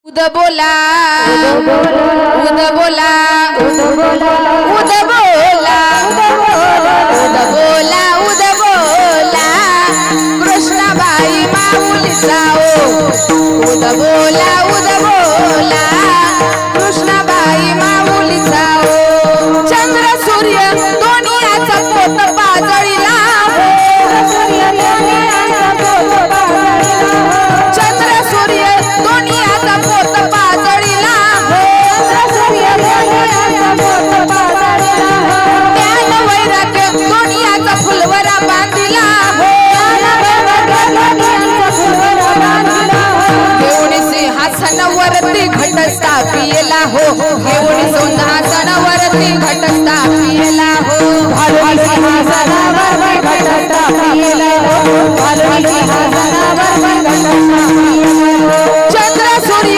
उद बोला उद बोला उद बोला उद बोला उद बोला कृष्णाबाई माऊलीचा उद बोला कृष्णाबाई माऊलीचा चंद्र सूर्य दोन्हीचा पोत पाजळीला चंद्र सूर्य दोन्हीचा पोत पाजळीला ज्ञान वैराग्य दोन्हीचा फुलवरा बांधिला घेऊन सिंहासनावरती घट स्थापिला हो घेऊन